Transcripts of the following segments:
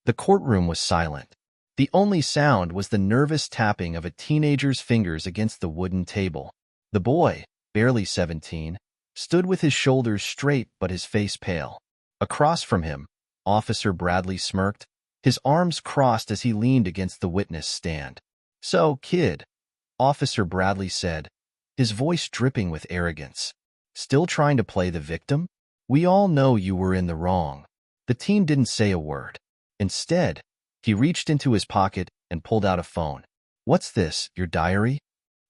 The courtroom was silent. The only sound was the nervous tapping of a teenager's fingers against the wooden table. The boy, barely 17, stood with his shoulders straight but his face pale. Across from him, Officer Bradley smirked, his arms crossed as he leaned against the witness stand. "So, kid," Officer Bradley said, his voice dripping with arrogance. "Still trying to play the victim? We all know you were in the wrong." The teen didn't say a word. Instead, he reached into his pocket and pulled out a phone. "What's this, your diary?"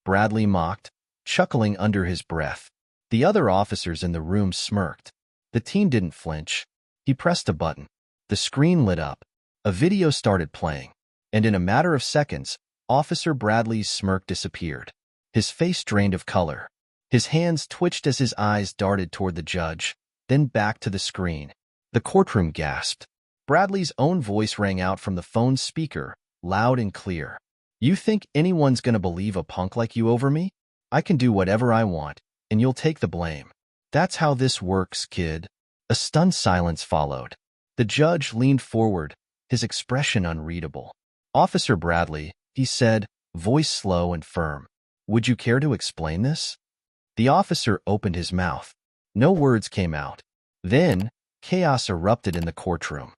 Bradley mocked, chuckling under his breath. The other officers in the room smirked. The teen didn't flinch. He pressed a button. The screen lit up. A video started playing, and in a matter of seconds, Officer Bradley's smirk disappeared. His face drained of color. His hands twitched as his eyes darted toward the judge, then back to the screen. The courtroom gasped. Bradley's own voice rang out from the phone's speaker, loud and clear. "You think anyone's gonna believe a punk like you over me? I can do whatever I want, and you'll take the blame. That's how this works, kid." A stunned silence followed. The judge leaned forward, his expression unreadable. "Officer Bradley," he said, voice slow and firm, "would you care to explain this?" The officer opened his mouth. No words came out. Then, chaos erupted in the courtroom.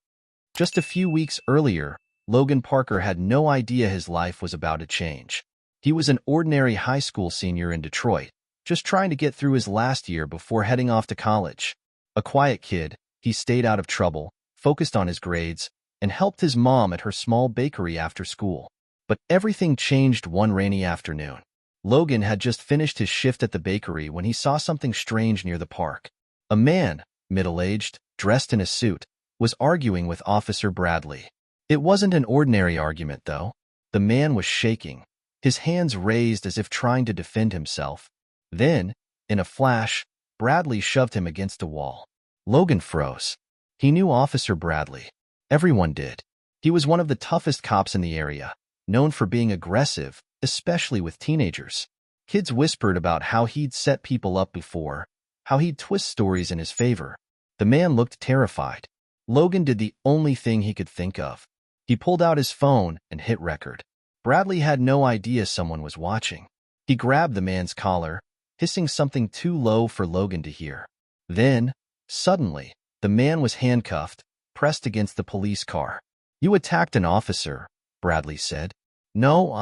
Just a few weeks earlier, Logan Parker had no idea his life was about to change. He was an ordinary high school senior in Detroit, just trying to get through his last year before heading off to college. A quiet kid, he stayed out of trouble, focused on his grades, and helped his mom at her small bakery after school. But everything changed one rainy afternoon. Logan had just finished his shift at the bakery when he saw something strange near the park. A man, middle-aged, dressed in a suit, was arguing with Officer Bradley. It wasn't an ordinary argument, though. The man was shaking, his hands raised as if trying to defend himself. Then, in a flash, Bradley shoved him against a wall. Logan froze. He knew Officer Bradley. Everyone did. He was one of the toughest cops in the area, known for being aggressive, especially with teenagers. Kids whispered about how he'd set people up before, how he'd twist stories in his favor. The man looked terrified. Logan did the only thing he could think of. He pulled out his phone and hit record. Bradley had no idea someone was watching. He grabbed the man's collar, hissing something too low for Logan to hear. Then, suddenly, the man was handcuffed, pressed against the police car. "You attacked an officer," Bradley said. "No,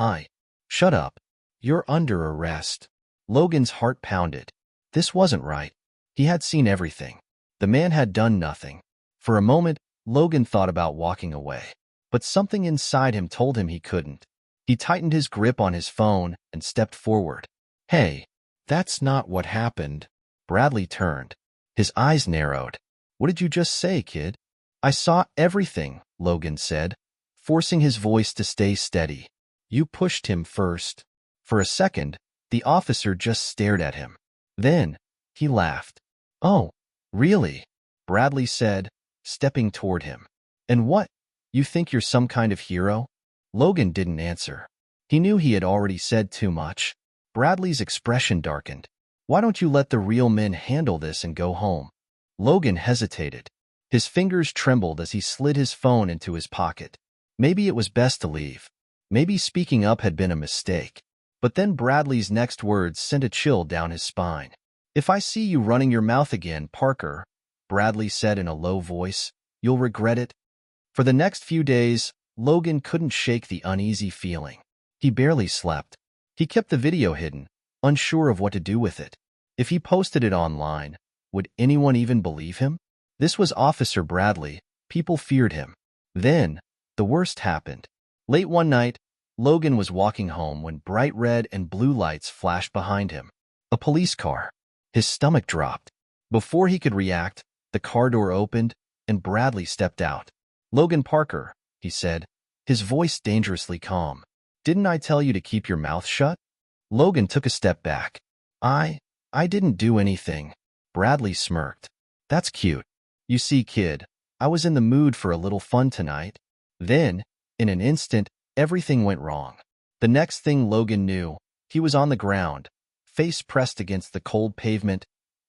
Shut up. You're under arrest." Logan's heart pounded. This wasn't right. He had seen everything. The man had done nothing. For a moment, Logan thought about walking away. But something inside him told him he couldn't. He tightened his grip on his phone and stepped forward. "Hey, that's not what happened." Bradley turned. His eyes narrowed. "What did you just say, kid?" "I saw everything," Logan said, forcing his voice to stay steady. "You pushed him first." For a second, the officer just stared at him. Then, he laughed. "Oh, really?" Bradley said, stepping toward him. "And what? You think you're some kind of hero?" Logan didn't answer. He knew he had already said too much. Bradley's expression darkened. "Why don't you let the real men handle this and go home?" Logan hesitated. His fingers trembled as he slid his phone into his pocket. Maybe it was best to leave. Maybe speaking up had been a mistake. But then Bradley's next words sent a chill down his spine. "If I see you running your mouth again, Parker," Bradley said in a low voice, "you'll regret it." For the next few days, Logan couldn't shake the uneasy feeling. He barely slept. He kept the video hidden, unsure of what to do with it. If he posted it online, would anyone even believe him? This was Officer Bradley. People feared him. Then, the worst happened. Late one night, Logan was walking home when bright red and blue lights flashed behind him. A police car. His stomach dropped. Before he could react, the car door opened, and Bradley stepped out. "Logan Parker," he said, his voice dangerously calm. "Didn't I tell you to keep your mouth shut?" Logan took a step back. I didn't do anything." Bradley smirked. "That's cute. You see, kid, I was in the mood for a little fun tonight." Then, in an instant, everything went wrong. The next thing Logan knew, he was on the ground, face pressed against the cold pavement,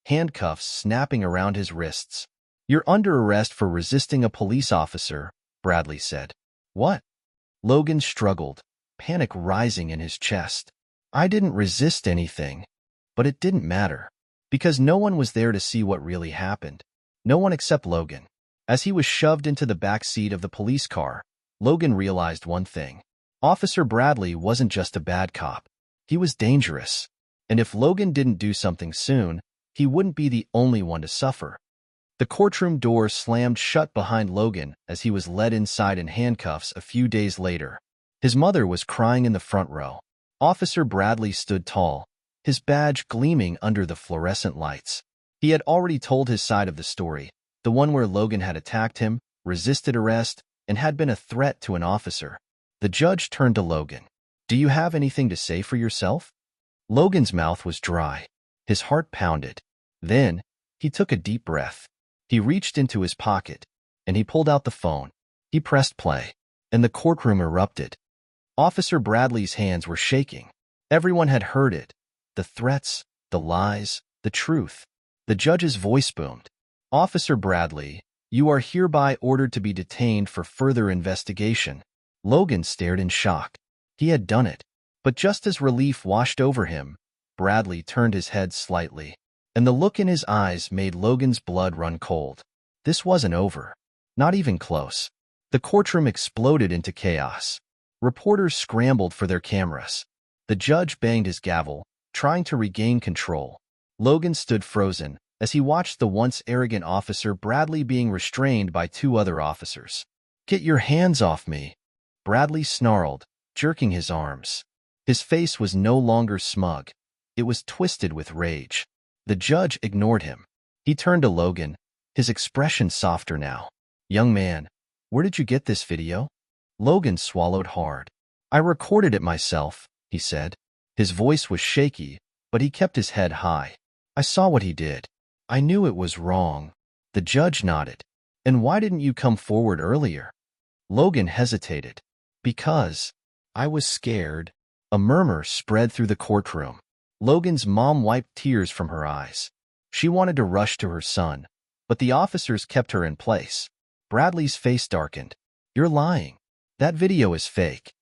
handcuffs snapping around his wrists. "You're under arrest for resisting a police officer," Bradley said. What? Logan struggled, panic rising in his chest. I didn't resist anything. But it didn't matter, because no one was there to see what really happened. No one except Logan. As he was shoved into the back seat of the police car, Logan realized one thing. Officer Bradley wasn't just a bad cop. He was dangerous. And if Logan didn't do something soon, he wouldn't be the only one to suffer. The courtroom door slammed shut behind Logan as he was led inside in handcuffs a few days later. His mother was crying in the front row. Officer Bradley stood tall, his badge gleaming under the fluorescent lights. He had already told his side of the story, the one where Logan had attacked him, resisted arrest, and had been a threat to an officer. The judge turned to Logan. Do you have anything to say for yourself? Logan's mouth was dry. His heart pounded. Then, he took a deep breath. He reached into his pocket, and he pulled out the phone. He pressed play, and the courtroom erupted. Officer Bradley's hands were shaking. Everyone had heard it. The threats, the lies, the truth. The judge's voice boomed. Officer Bradley, you are hereby ordered to be detained for further investigation. Logan stared in shock. He had done it. But just as relief washed over him, Bradley turned his head slightly, and the look in his eyes made Logan's blood run cold. This wasn't over. Not even close. The courtroom exploded into chaos. Reporters scrambled for their cameras. The judge banged his gavel, trying to regain control. Logan stood frozen as he watched the once arrogant officer Bradley being restrained by two other officers. Get your hands off me, Bradley snarled, jerking his arms. His face was no longer smug. It was twisted with rage. The judge ignored him. He turned to Logan, his expression softer now. Young man, where did you get this video? Logan swallowed hard. I recorded it myself, he said. His voice was shaky, but he kept his head high. I saw what he did. I knew it was wrong. The judge nodded. And why didn't you come forward earlier? Logan hesitated. Because I was scared. A murmur spread through the courtroom. Logan's mom wiped tears from her eyes. She wanted to rush to her son, but the officers kept her in place. Bradley's face darkened. You're lying. That video is fake.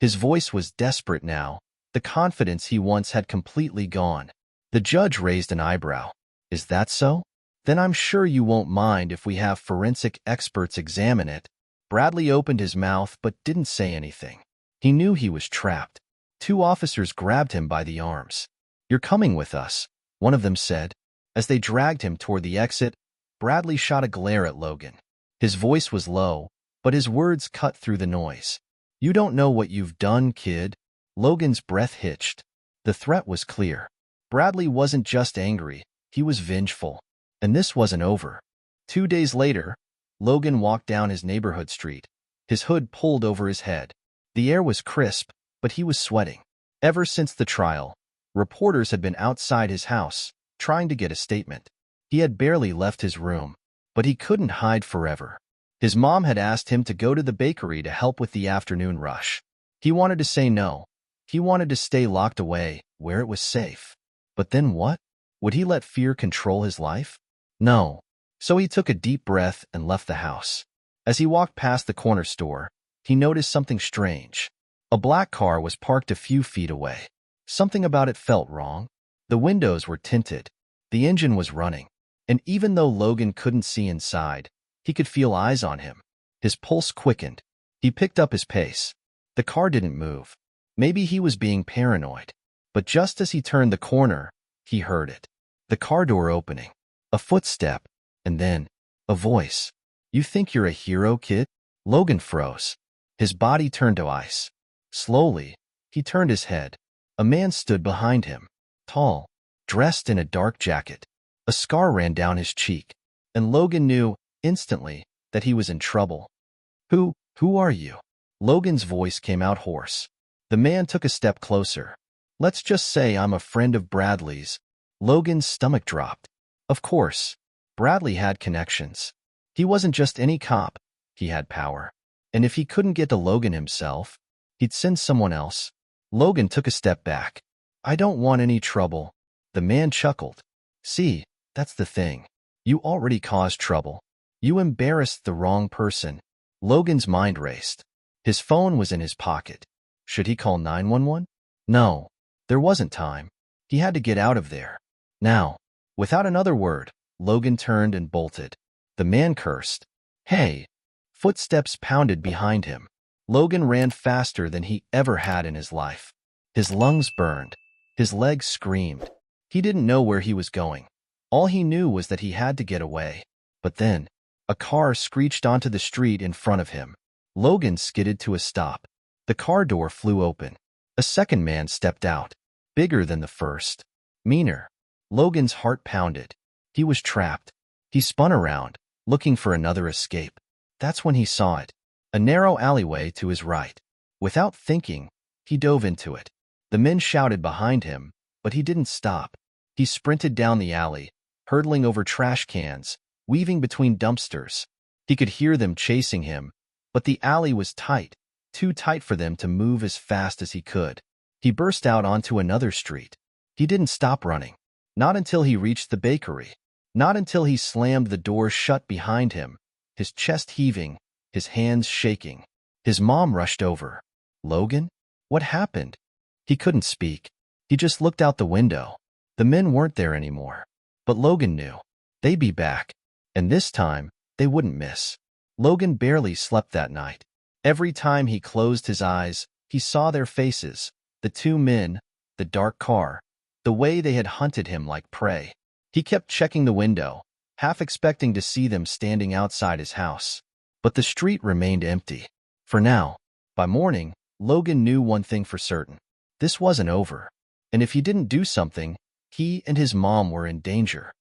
His voice was desperate now. The confidence he once had completely gone. The judge raised an eyebrow. Is that so? Then I'm sure you won't mind if we have forensic experts examine it. Bradley opened his mouth but didn't say anything. He knew he was trapped. Two officers grabbed him by the arms. You're coming with us, one of them said. As they dragged him toward the exit, Bradley shot a glare at Logan. His voice was low, but his words cut through the noise. You don't know what you've done, kid. Logan's breath hitched. The threat was clear. Bradley wasn't just angry, he was vengeful. And this wasn't over. 2 days later, Logan walked down his neighborhood street, his hood pulled over his head. The air was crisp, but he was sweating. Ever since the trial, reporters had been outside his house, trying to get a statement. He had barely left his room, but he couldn't hide forever. His mom had asked him to go to the bakery to help with the afternoon rush. He wanted to say no. He wanted to stay locked away, where it was safe. But then what? Would he let fear control his life? No. So he took a deep breath and left the house. As he walked past the corner store, he noticed something strange. A black car was parked a few feet away. Something about it felt wrong. The windows were tinted. The engine was running. And even though Logan couldn't see inside, he could feel eyes on him. His pulse quickened. He picked up his pace. The car didn't move. Maybe he was being paranoid. But just as he turned the corner, he heard it. The car door opening. A footstep. And then, a voice. You think you're a hero, kid? Logan froze. His body turned to ice. Slowly, he turned his head. A man stood behind him. Tall, dressed in a dark jacket. A scar ran down his cheek. And Logan knew, instantly, that he was in trouble. Who are you? Logan's voice came out hoarse. The man took a step closer. Let's just say I'm a friend of Bradley's. Logan's stomach dropped. Of course, Bradley had connections. He wasn't just any cop. He had power. And if he couldn't get to Logan himself, he'd send someone else. Logan took a step back. I don't want any trouble. The man chuckled. See, that's the thing. You already caused trouble. You embarrassed the wrong person. Logan's mind raced. His phone was in his pocket. Should he call 911? No, there wasn't time. He had to get out of there. Now, without another word, Logan turned and bolted. The man cursed. Hey! Footsteps pounded behind him. Logan ran faster than he ever had in his life. His lungs burned. His legs screamed. He didn't know where he was going. All he knew was that he had to get away. But then, a car screeched onto the street in front of him. Logan skidded to a stop. The car door flew open. A second man stepped out, bigger than the first, meaner. Logan's heart pounded. He was trapped. He spun around, looking for another escape. That's when he saw it. A narrow alleyway to his right. Without thinking, he dove into it. The men shouted behind him, but he didn't stop. He sprinted down the alley, hurtling over trash cans, weaving between dumpsters. He could hear them chasing him, but the alley was tight, too tight for them to move as fast as he could. He burst out onto another street. He didn't stop running. Not until he reached the bakery. Not until he slammed the door shut behind him, his chest heaving, his hands shaking. His mom rushed over. Logan? What happened? He couldn't speak. He just looked out the window. The men weren't there anymore. But Logan knew. They'd be back. And this time, they wouldn't miss. Logan barely slept that night. Every time he closed his eyes, he saw their faces, the two men, the dark car, the way they had hunted him like prey. He kept checking the window, half expecting to see them standing outside his house. But the street remained empty. For now. By morning, Logan knew one thing for certain. This wasn't over. And if he didn't do something, he and his mom were in danger.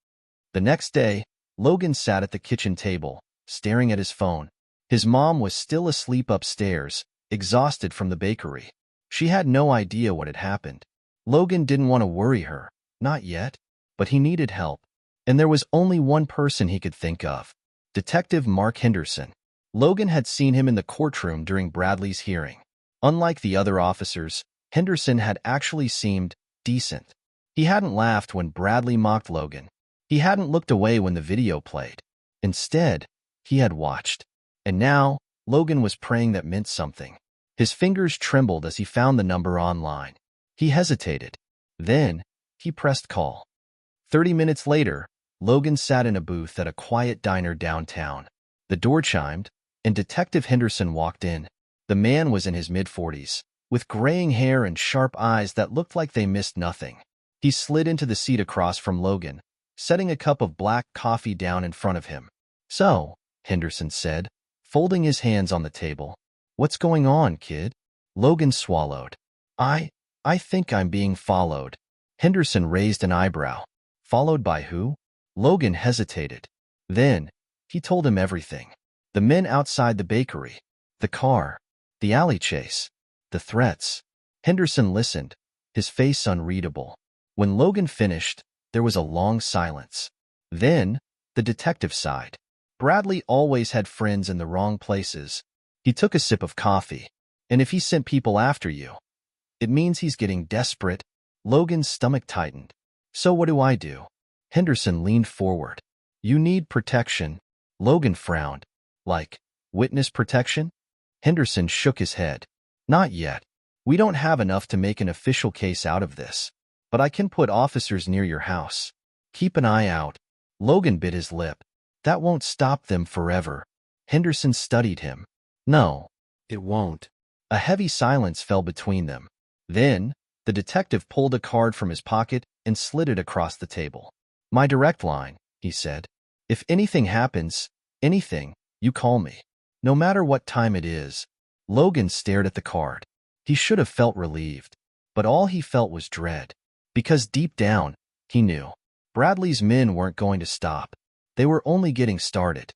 The next day, Logan sat at the kitchen table, staring at his phone. His mom was still asleep upstairs, exhausted from the bakery. She had no idea what had happened. Logan didn't want to worry her, not yet, but he needed help. And there was only one person he could think of. Detective Mark Henderson. Logan had seen him in the courtroom during Bradley's hearing. Unlike the other officers, Henderson had actually seemed decent. He hadn't laughed when Bradley mocked Logan. He hadn't looked away when the video played. Instead, he had watched. And now, Logan was praying that meant something. His fingers trembled as he found the number online. He hesitated. Then, he pressed call. 30 minutes later, Logan sat in a booth at a quiet diner downtown. The door chimed, and Detective Henderson walked in. The man was in his mid-40s, with graying hair and sharp eyes that looked like they missed nothing. He slid into the seat across from Logan, setting a cup of black coffee down in front of him. So, Henderson said, folding his hands on the table. What's going on, kid? Logan swallowed. I think I'm being followed. Henderson raised an eyebrow. Followed by who? Logan hesitated. Then, he told him everything. The men outside the bakery. The car. The alley chase. The threats. Henderson listened, his face unreadable. When Logan finished, there was a long silence. Then, the detective sighed. Bradley always had friends in the wrong places. He took a sip of coffee. And if he sent people after you, it means he's getting desperate. Logan's stomach tightened. So what do I do? Henderson leaned forward. You need protection. Logan frowned. Like, witness protection? Henderson shook his head. Not yet. We don't have enough to make an official case out of this. But I can put officers near your house. Keep an eye out. Logan bit his lip. That won't stop them forever. Henderson studied him. No, it won't. A heavy silence fell between them. Then, the detective pulled a card from his pocket and slid it across the table. My direct line, he said. If anything happens, anything, you call me. No matter what time it is. Logan stared at the card. He should have felt relieved. But all he felt was dread. Because deep down, he knew. Bradley's men weren't going to stop. They were only getting started.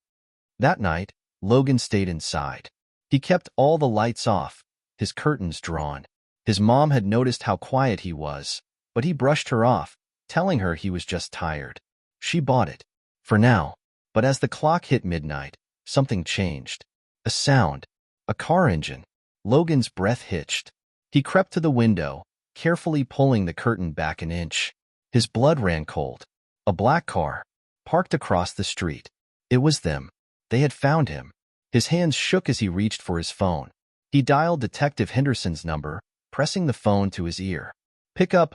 That night, Logan stayed inside. He kept all the lights off, his curtains drawn. His mom had noticed how quiet he was, but he brushed her off, telling her he was just tired. She bought it. For now. But as the clock hit midnight, something changed. A sound. A car engine. Logan's breath hitched. He crept to the window, carefully pulling the curtain back an inch. His blood ran cold. A black car, parked across the street. It was them. They had found him. His hands shook as he reached for his phone. He dialed Detective Henderson's number, pressing the phone to his ear. Pick up,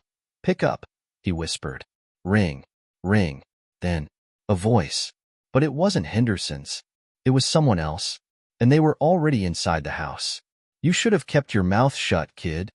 he whispered. Ring, ring. Then, a voice. But it wasn't Henderson's. It was someone else. And they were already inside the house. You should have kept your mouth shut, kid.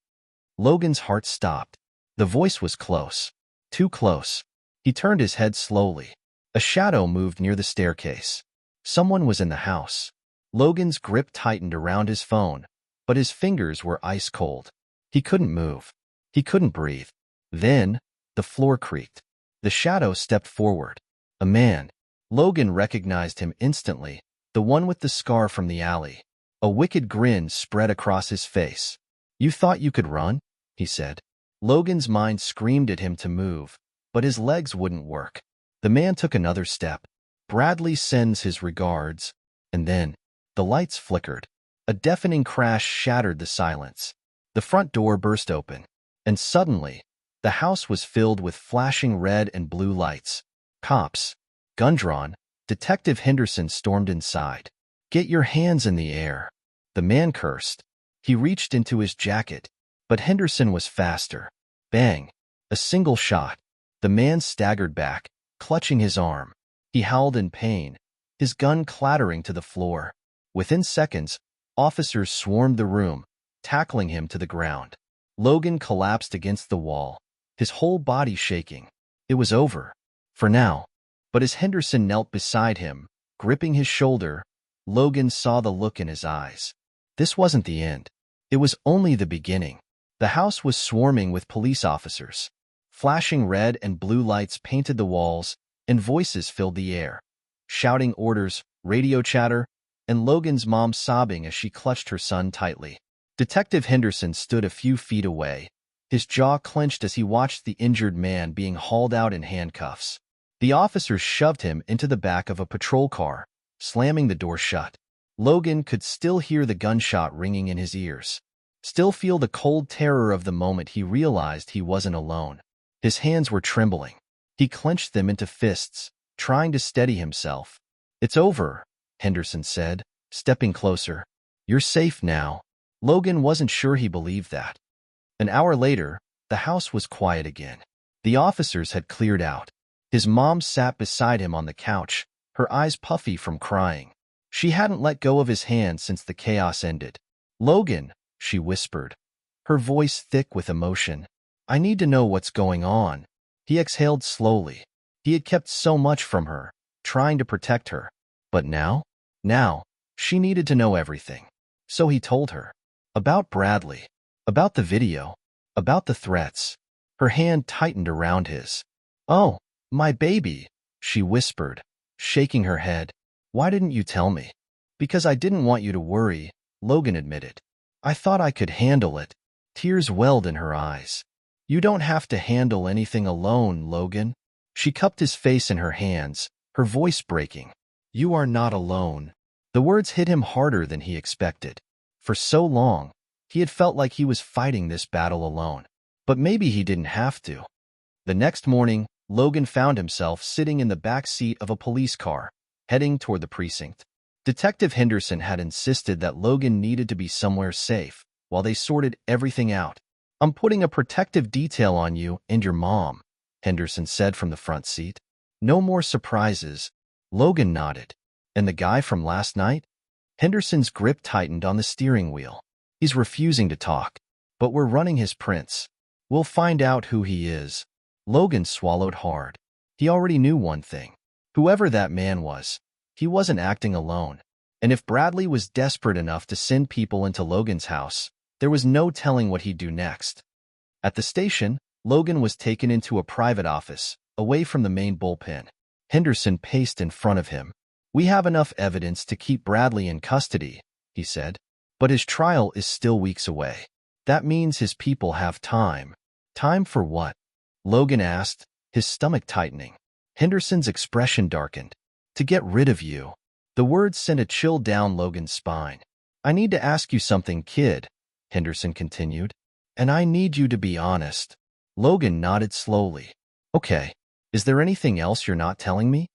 Logan's heart stopped. The voice was close. Too close. He turned his head slowly. A shadow moved near the staircase. Someone was in the house. Logan's grip tightened around his phone, but his fingers were ice cold. He couldn't move. He couldn't breathe. Then, the floor creaked. The shadow stepped forward. A man. Logan recognized him instantly, the one with the scar from the alley. A wicked grin spread across his face. You thought you could run? He said. Logan's mind screamed at him to move, but his legs wouldn't work. The man took another step. Bradley sends his regards. And then, the lights flickered. A deafening crash shattered the silence. The front door burst open. And suddenly, the house was filled with flashing red and blue lights. Cops. Gun drawn, Detective Henderson stormed inside. Get your hands in the air. The man cursed. He reached into his jacket, but Henderson was faster. Bang. A single shot. The man staggered back, clutching his arm. He howled in pain, his gun clattering to the floor. Within seconds, officers swarmed the room, tackling him to the ground. Logan collapsed against the wall, his whole body shaking. It was over. For now. But as Henderson knelt beside him, gripping his shoulder, Logan saw the look in his eyes. This wasn't the end. It was only the beginning. The house was swarming with police officers. Flashing red and blue lights painted the walls, and voices filled the air. Shouting orders, radio chatter, and Logan's mom sobbing as she clutched her son tightly. Detective Henderson stood a few feet away, his jaw clenched as he watched the injured man being hauled out in handcuffs. The officers shoved him into the back of a patrol car, slamming the door shut. Logan could still hear the gunshot ringing in his ears, still feel the cold terror of the moment he realized he wasn't alone. His hands were trembling. He clenched them into fists, trying to steady himself. It's over, Henderson said, stepping closer. You're safe now. Logan wasn't sure he believed that. An hour later, the house was quiet again. The officers had cleared out. His mom sat beside him on the couch, her eyes puffy from crying. She hadn't let go of his hand since the chaos ended. Logan, she whispered, her voice thick with emotion. I need to know what's going on. He exhaled slowly. He had kept so much from her, trying to protect her. But now, she needed to know everything. So he told her. About Bradley. About the video. About the threats. Her hand tightened around his. Oh, my baby, she whispered, shaking her head. Why didn't you tell me? Because I didn't want you to worry, Logan admitted. I thought I could handle it. Tears welled in her eyes. You don't have to handle anything alone, Logan. She cupped his face in her hands, her voice breaking. You are not alone. The words hit him harder than he expected. For so long, he had felt like he was fighting this battle alone. But maybe he didn't have to. The next morning, Logan found himself sitting in the back seat of a police car, heading toward the precinct. Detective Henderson had insisted that Logan needed to be somewhere safe while they sorted everything out. I'm putting a protective detail on you and your mom, Henderson said from the front seat. No more surprises. Logan nodded. And the guy from last night? Henderson's grip tightened on the steering wheel. He's refusing to talk. But we're running his prints. We'll find out who he is. Logan swallowed hard. He already knew one thing. Whoever that man was, he wasn't acting alone. And if Bradley was desperate enough to send people into Logan's house, there was no telling what he'd do next. At the station, Logan was taken into a private office, away from the main bullpen. Henderson paced in front of him. We have enough evidence to keep Bradley in custody, he said. But his trial is still weeks away. That means his people have time. Time for what? Logan asked, his stomach tightening. Henderson's expression darkened. To get rid of you. The words sent a chill down Logan's spine. I need to ask you something, kid, Henderson continued. And I need you to be honest. Logan nodded slowly. Okay. Is there anything else you're not telling me?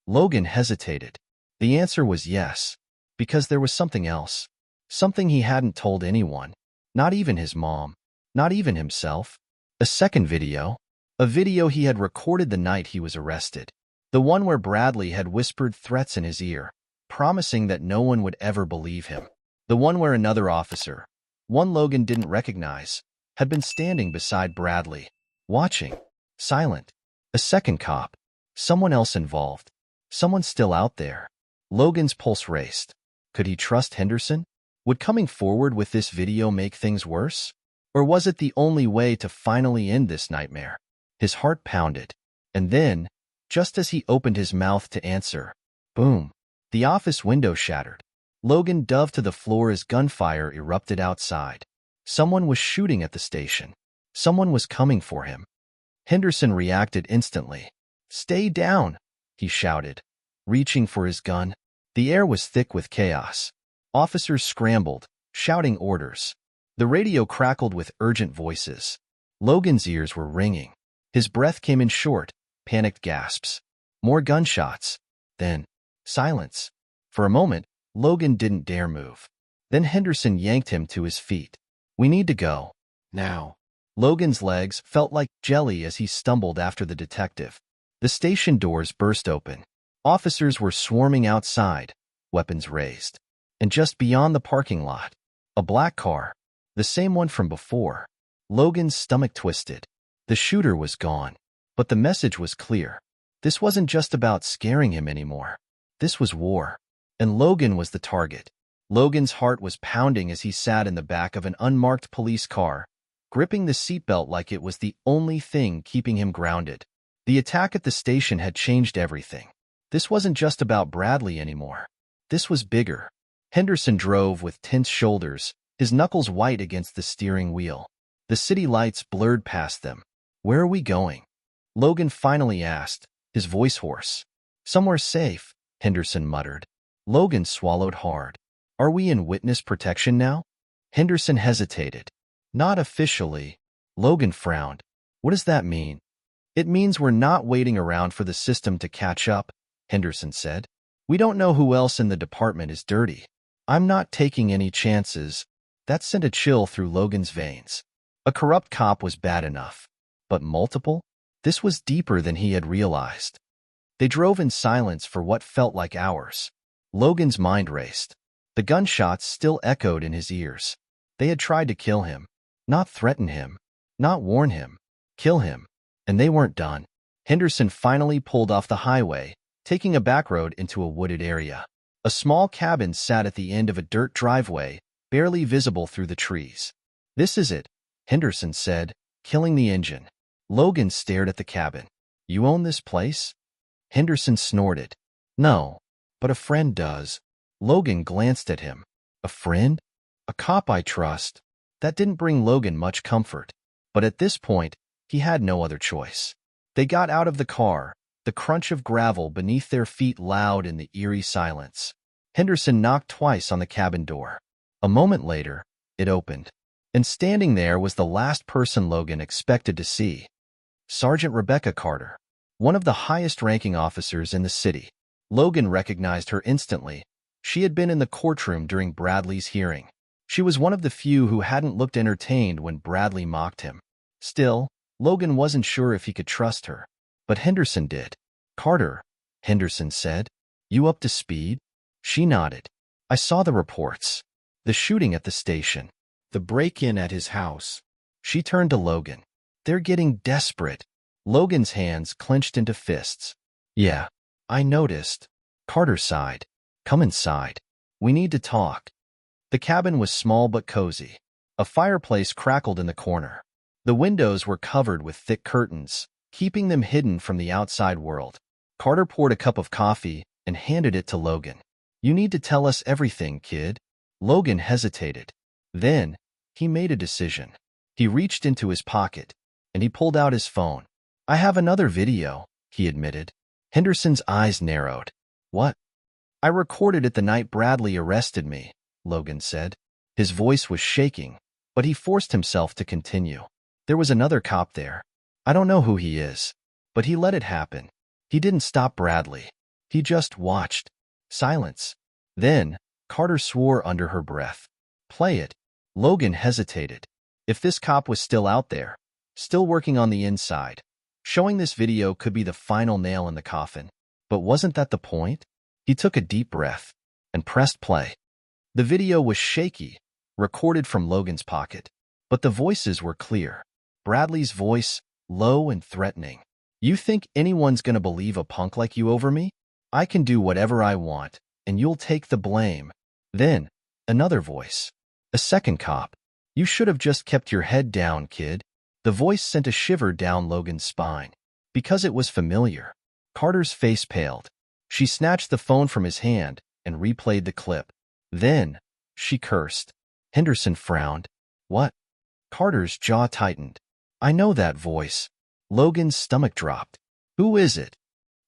Logan hesitated. The answer was yes. Because there was something else. Something he hadn't told anyone. Not even his mom. Not even himself. A second video. A video he had recorded the night he was arrested. The one where Bradley had whispered threats in his ear, promising that no one would ever believe him. The one where another officer, one Logan didn't recognize, had been standing beside Bradley, watching, silent. A second cop. Someone else involved. Someone still out there. Logan's pulse raced. Could he trust Henderson? Would coming forward with this video make things worse? Or was it the only way to finally end this nightmare? His heart pounded. And then, just as he opened his mouth to answer, boom, the office window shattered. Logan dove to the floor as gunfire erupted outside. Someone was shooting at the station. Someone was coming for him. Henderson reacted instantly. "Stay down," he shouted, reaching for his gun. The air was thick with chaos. Officers scrambled, shouting orders. The radio crackled with urgent voices. Logan's ears were ringing. His breath came in short, panicked gasps. More gunshots. Then, silence. For a moment, Logan didn't dare move. Then Henderson yanked him to his feet. "We need to go. Now." Logan's legs felt like jelly as he stumbled after the detective. The station doors burst open. Officers were swarming outside, weapons raised. And just beyond the parking lot, a black car, the same one from before. Logan's stomach twisted. The shooter was gone. But the message was clear. This wasn't just about scaring him anymore. This was war. And Logan was the target. Logan's heart was pounding as he sat in the back of an unmarked police car, gripping the seatbelt like it was the only thing keeping him grounded. The attack at the station had changed everything. This wasn't just about Bradley anymore. This was bigger. Henderson drove with tense shoulders, his knuckles white against the steering wheel. The city lights blurred past them. "Where are we going?" Logan finally asked, his voice hoarse. "Somewhere safe," Henderson muttered. Logan swallowed hard. "Are we in witness protection now?" Henderson hesitated. "Not officially." Logan frowned. "What does that mean?" "It means we're not waiting around for the system to catch up," Henderson said. "We don't know who else in the department is dirty. I'm not taking any chances." That sent a chill through Logan's veins. A corrupt cop was bad enough. But multiple? This was deeper than he had realized. They drove in silence for what felt like hours. Logan's mind raced. The gunshots still echoed in his ears. They had tried to kill him. Not threaten him. Not warn him. Kill him. And they weren't done. Henderson finally pulled off the highway, taking a back road into a wooded area. A small cabin sat at the end of a dirt driveway, barely visible through the trees. "This is it," Henderson said, killing the engine. Logan stared at the cabin. "You own this place?" Henderson snorted. "No, but a friend does." Logan glanced at him. "A friend? A cop I trust." That didn't bring Logan much comfort. But at this point, he had no other choice. They got out of the car, the crunch of gravel beneath their feet loud in the eerie silence. Henderson knocked twice on the cabin door. A moment later, it opened. And standing there was the last person Logan expected to see. Sergeant Rebecca Carter, one of the highest-ranking officers in the city. Logan recognized her instantly. She had been in the courtroom during Bradley's hearing. She was one of the few who hadn't looked entertained when Bradley mocked him. Still, Logan wasn't sure if he could trust her. But Henderson did. "Carter," Henderson said, "you up to speed?" She nodded. "I saw the reports. The shooting at the station. The break-in at his house." She turned to Logan. "They're getting desperate." Logan's hands clenched into fists. "Yeah, I noticed." Carter sighed. "Come inside. We need to talk." The cabin was small but cozy. A fireplace crackled in the corner. The windows were covered with thick curtains, keeping them hidden from the outside world. Carter poured a cup of coffee and handed it to Logan. "You need to tell us everything, kid." Logan hesitated. Then, he made a decision. He reached into his pocket, and he pulled out his phone. "I have another video," he admitted. Henderson's eyes narrowed. "What?" "I recorded it the night Bradley arrested me," Logan said. His voice was shaking, but he forced himself to continue. "There was another cop there. I don't know who he is, but he let it happen. He didn't stop Bradley. He just watched." Silence. Then, Carter swore under her breath. Play it. Logan hesitated. If this cop was still out there, still working on the inside, showing this video could be the final nail in the coffin. But wasn't that the point? He took a deep breath and pressed play. The video was shaky, recorded from Logan's pocket, but the voices were clear. Bradley's voice, low and threatening. You think anyone's gonna believe a punk like you over me? I can do whatever I want, and you'll take the blame. Then, another voice. A second cop. You should have just kept your head down, kid. The voice sent a shiver down Logan's spine. Because it was familiar. Carter's face paled. She snatched the phone from his hand and replayed the clip. Then, she cursed. Henderson frowned. What? Carter's jaw tightened. I know that voice. Logan's stomach dropped. Who is it?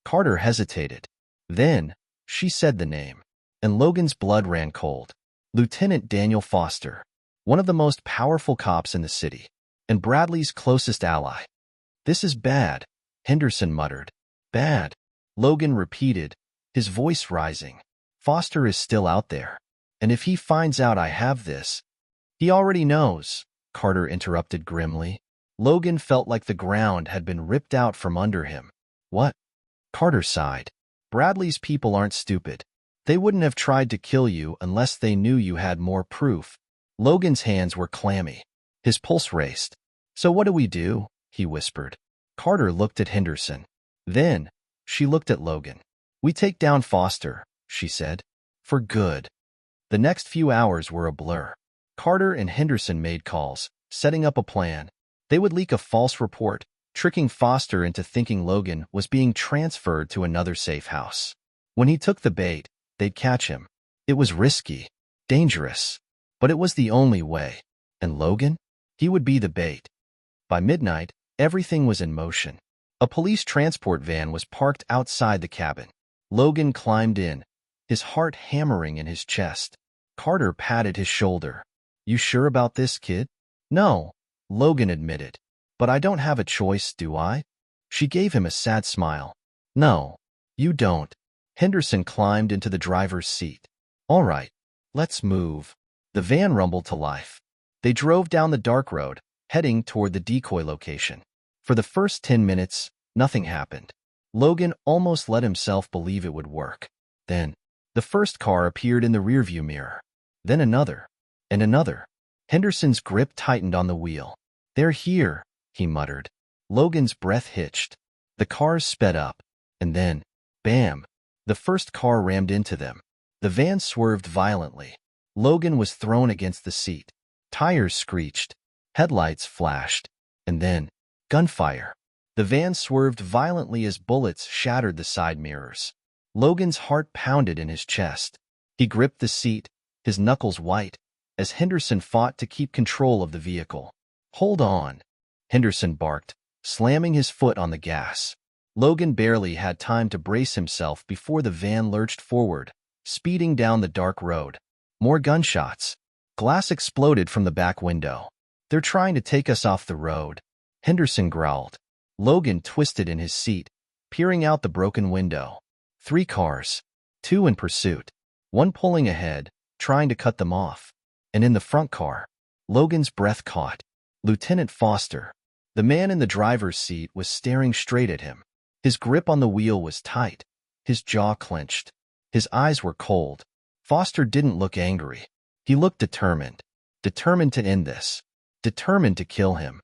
Carter hesitated. Then, she said the name. And Logan's blood ran cold. Lieutenant Daniel Foster. One of the most powerful cops in the city. And Bradley's closest ally. This is bad, Henderson muttered. Bad. Logan repeated, his voice rising. Foster is still out there. And if he finds out I have this... He already knows, Carter interrupted grimly. Logan felt like the ground had been ripped out from under him. What? Carter sighed. Bradley's people aren't stupid. They wouldn't have tried to kill you unless they knew you had more proof. Logan's hands were clammy. His pulse raced. So what do we do? He whispered. Carter looked at Henderson. Then, she looked at Logan. We take down Foster, she said. For good. The next few hours were a blur. Carter and Henderson made calls, setting up a plan. They would leak a false report, tricking Foster into thinking Logan was being transferred to another safe house. When he took the bait, they'd catch him. It was risky, dangerous, but it was the only way. And Logan? He would be the bait. By midnight, everything was in motion. A police transport van was parked outside the cabin. Logan climbed in, his heart hammering in his chest. Carter patted his shoulder. You sure about this, kid? No, Logan admitted. But I don't have a choice, do I? She gave him a sad smile. No, you don't. Henderson climbed into the driver's seat. All right, let's move. The van rumbled to life. They drove down the dark road, heading toward the decoy location. For the first 10 minutes, nothing happened. Logan almost let himself believe it would work. Then, the first car appeared in the rearview mirror. Then another, and another. Henderson's grip tightened on the wheel. They're here, he muttered. Logan's breath hitched. The cars sped up, and then, bam, the first car rammed into them. The van swerved violently. Logan was thrown against the seat. Tires screeched. Headlights flashed. And then, gunfire. The van swerved violently as bullets shattered the side mirrors. Logan's heart pounded in his chest. He gripped the seat, his knuckles white, as Henderson fought to keep control of the vehicle. Hold on, Henderson barked, slamming his foot on the gas. Logan barely had time to brace himself before the van lurched forward, speeding down the dark road. More gunshots. Glass exploded from the back window. They're trying to take us off the road, Henderson growled. Logan twisted in his seat, peering out the broken window. 3 cars, 2 in pursuit, 1 pulling ahead, trying to cut them off. And in the front car, Logan's breath caught. Lieutenant Foster. The man in the driver's seat was staring straight at him. His grip on the wheel was tight, his jaw clenched. His eyes were cold. Foster didn't look angry. He looked determined. Determined to end this. Determined to kill him.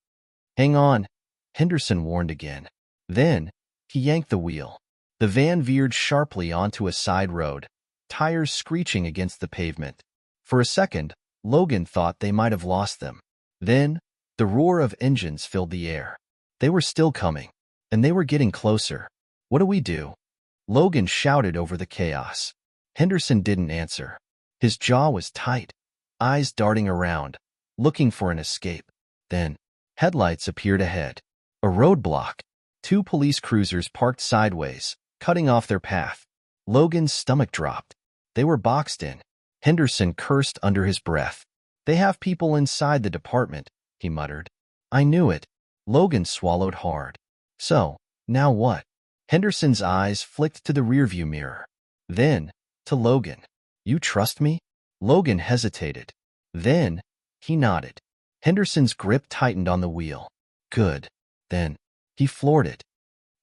Hang on, Henderson warned again. Then, he yanked the wheel. The van veered sharply onto a side road, tires screeching against the pavement. For a second, Logan thought they might have lost them. Then, the roar of engines filled the air. They were still coming, and they were getting closer. What do we do? Logan shouted over the chaos. Henderson didn't answer. His jaw was tight, eyes darting around, looking for an escape. Then, headlights appeared ahead. A roadblock. 2 police cruisers parked sideways, cutting off their path. Logan's stomach dropped. They were boxed in. Henderson cursed under his breath. They have people inside the department, he muttered. I knew it. Logan swallowed hard. So, now what? Henderson's eyes flicked to the rearview mirror. Then, to Logan. You trust me? Logan hesitated. Then, he nodded. Henderson's grip tightened on the wheel. Good. Then, he floored it.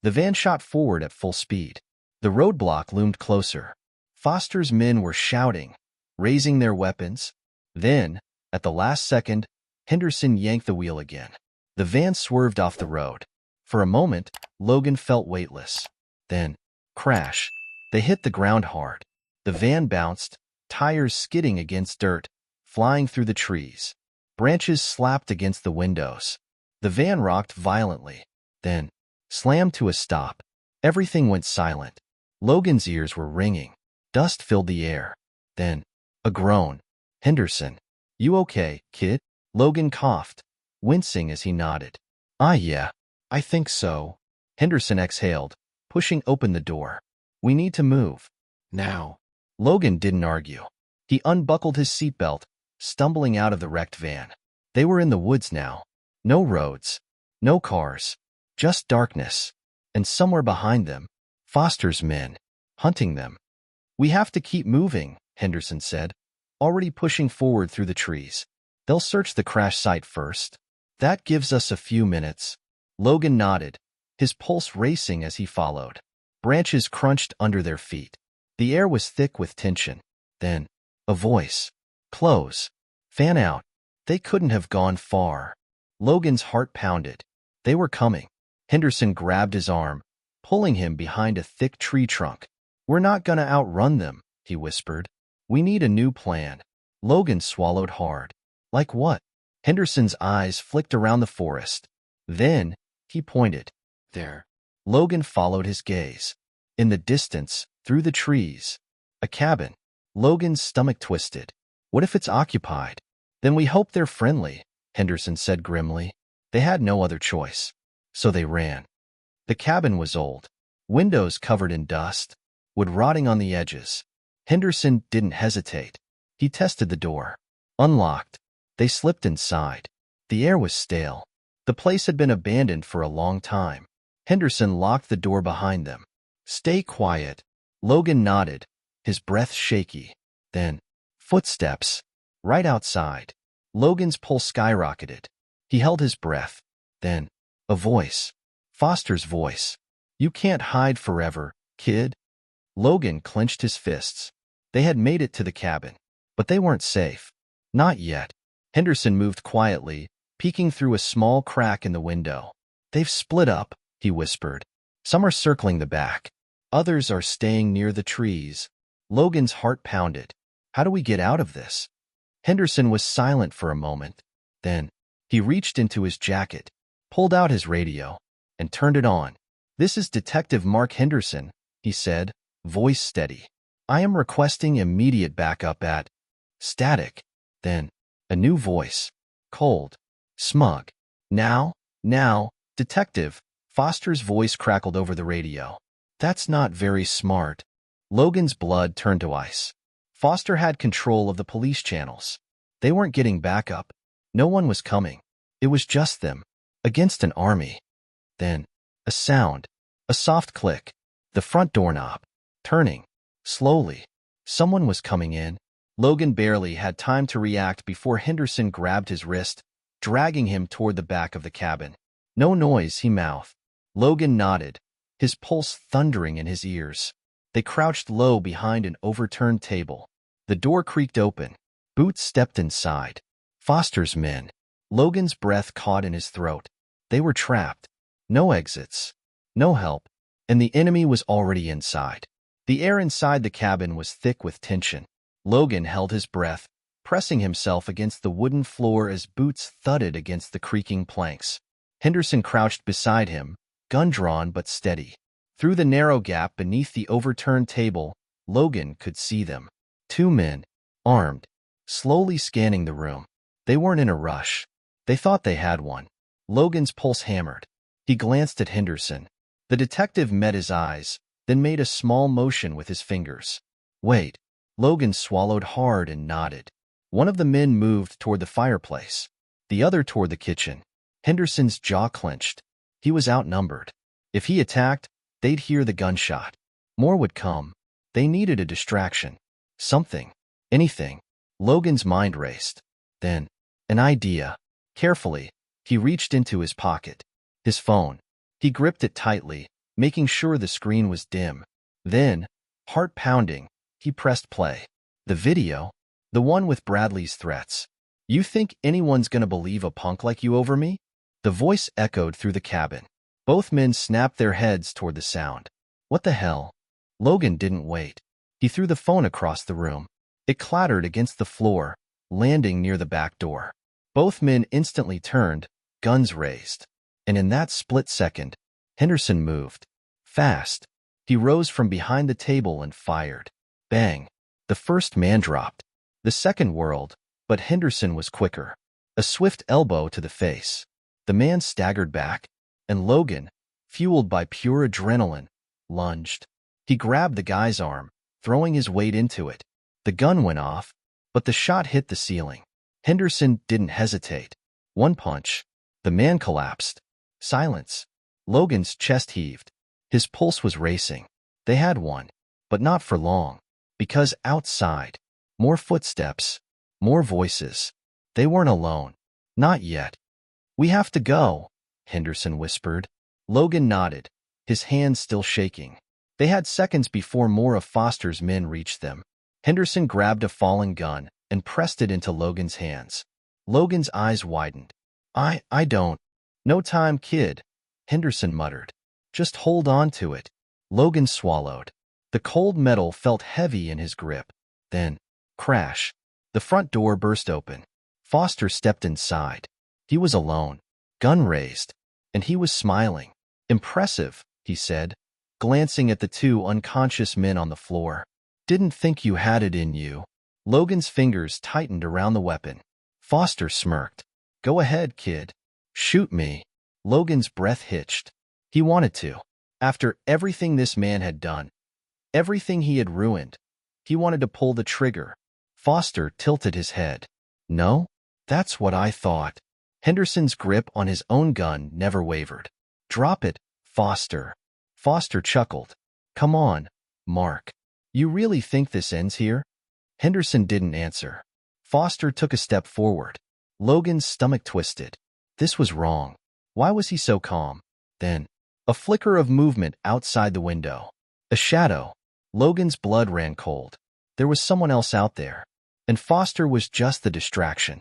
The van shot forward at full speed. The roadblock loomed closer. Foster's men were shouting, raising their weapons. Then, at the last second, Henderson yanked the wheel again. The van swerved off the road. For a moment, Logan felt weightless. Then, crash. They hit the ground hard. The van bounced, tires skidding against dirt, flying through the trees. Branches slapped against the windows. The van rocked violently, then slammed to a stop. Everything went silent. Logan's ears were ringing. Dust filled the air. Then, a groan. Henderson. You okay, kid? Logan coughed, wincing as he nodded. Yeah, I think so. Henderson exhaled, pushing open the door. We need to move. Now. Logan didn't argue. He unbuckled his seatbelt, stumbling out of the wrecked van. They were in the woods now. No roads, no cars, just darkness. And somewhere behind them, Foster's men, hunting them. We have to keep moving, Henderson said, already pushing forward through the trees. They'll search the crash site first. That gives us a few minutes. Logan nodded, his pulse racing as he followed. Branches crunched under their feet. The air was thick with tension. Then, a voice. Close. Fan out. They couldn't have gone far. Logan's heart pounded. They were coming. Henderson grabbed his arm, pulling him behind a thick tree trunk. We're not gonna outrun them, he whispered. We need a new plan. Logan swallowed hard. Like what? Henderson's eyes flicked around the forest. Then, he pointed. There. Logan followed his gaze. In the distance, through the trees, a cabin. Logan's stomach twisted. What if it's occupied? Then we hope they're friendly, Henderson said grimly. They had no other choice. So they ran. The cabin was old. Windows covered in dust, wood rotting on the edges. Henderson didn't hesitate. He tested the door. Unlocked. They slipped inside. The air was stale. The place had been abandoned for a long time. Henderson locked the door behind them. Stay quiet. Logan nodded, his breath shaky. Then, footsteps. Right outside. Logan's pulse skyrocketed. He held his breath. Then, a voice. Foster's voice. You can't hide forever, kid. Logan clenched his fists. They had made it to the cabin. But they weren't safe. Not yet. Henderson moved quietly, peeking through a small crack in the window. They've split up, he whispered. Some are circling the back. Others are staying near the trees. Logan's heart pounded. How do we get out of this? Henderson was silent for a moment. Then, he reached into his jacket, pulled out his radio, and turned it on. This is Detective Mark Henderson, he said, voice steady. I am requesting immediate backup at static. Then, a new voice. Cold. Smug. Now, Detective. Foster's voice crackled over the radio. That's not very smart. Logan's blood turned to ice. Foster had control of the police channels. They weren't getting backup. No one was coming. It was just them, against an army. Then, a sound. A soft click. The front doorknob. Turning. Slowly. Someone was coming in. Logan barely had time to react before Henderson grabbed his wrist, dragging him toward the back of the cabin. No noise, he mouthed. Logan nodded, his pulse thundering in his ears. They crouched low behind an overturned table. The door creaked open. Boots stepped inside. Foster's men. Logan's breath caught in his throat. They were trapped. No exits. No help. And the enemy was already inside. The air inside the cabin was thick with tension. Logan held his breath, pressing himself against the wooden floor as boots thudded against the creaking planks. Henderson crouched beside him, gun drawn but steady. Through the narrow gap beneath the overturned table, Logan could see them. Two men, armed, slowly scanning the room. They weren't in a rush. They thought they had one. Logan's pulse hammered. He glanced at Henderson. The detective met his eyes, then made a small motion with his fingers. Wait. Logan swallowed hard and nodded. One of the men moved toward the fireplace, the other toward the kitchen. Henderson's jaw clenched. He was outnumbered. If he attacked, they'd hear the gunshot. More would come. They needed a distraction. Something. Anything. Logan's mind raced. Then, an idea. Carefully, he reached into his pocket. His phone. He gripped it tightly, making sure the screen was dim. Then, heart pounding, he pressed play. The video? The one with Bradley's threats. "You think anyone's gonna believe a punk like you over me?" The voice echoed through the cabin. Both men snapped their heads toward the sound. What the hell? Logan didn't wait. He threw the phone across the room. It clattered against the floor, landing near the back door. Both men instantly turned, guns raised. And in that split second, Henderson moved. Fast. He rose from behind the table and fired. Bang. The first man dropped. The second whirled, but Henderson was quicker. A swift elbow to the face. The man staggered back, and Logan, fueled by pure adrenaline, lunged. He grabbed the guy's arm, throwing his weight into it. The gun went off, but the shot hit the ceiling. Henderson didn't hesitate. One punch. The man collapsed. Silence. Logan's chest heaved. His pulse was racing. They had won, but not for long. Because outside, more footsteps, more voices. They weren't alone. Not yet. "We have to go," Henderson whispered. Logan nodded, his hands still shaking. They had seconds before more of Foster's men reached them. Henderson grabbed a fallen gun and pressed it into Logan's hands. Logan's eyes widened. I don't. "No time, kid," Henderson muttered. "Just hold on to it." Logan swallowed. The cold metal felt heavy in his grip. Then, crash. The front door burst open. Foster stepped inside. He was alone, gun raised, and he was smiling. "Impressive," he said, glancing at the two unconscious men on the floor. "Didn't think you had it in you." Logan's fingers tightened around the weapon. Foster smirked. "Go ahead, kid. Shoot me." Logan's breath hitched. He wanted to. After everything this man had done, everything he had ruined, he wanted to pull the trigger. Foster tilted his head. "No? That's what I thought." Henderson's grip on his own gun never wavered. "Drop it, Foster." Foster chuckled. "Come on, Mark. You really think this ends here?" Henderson didn't answer. Foster took a step forward. Logan's stomach twisted. This was wrong. Why was he so calm? Then, a flicker of movement outside the window. A shadow. Logan's blood ran cold. There was someone else out there, and Foster was just the distraction.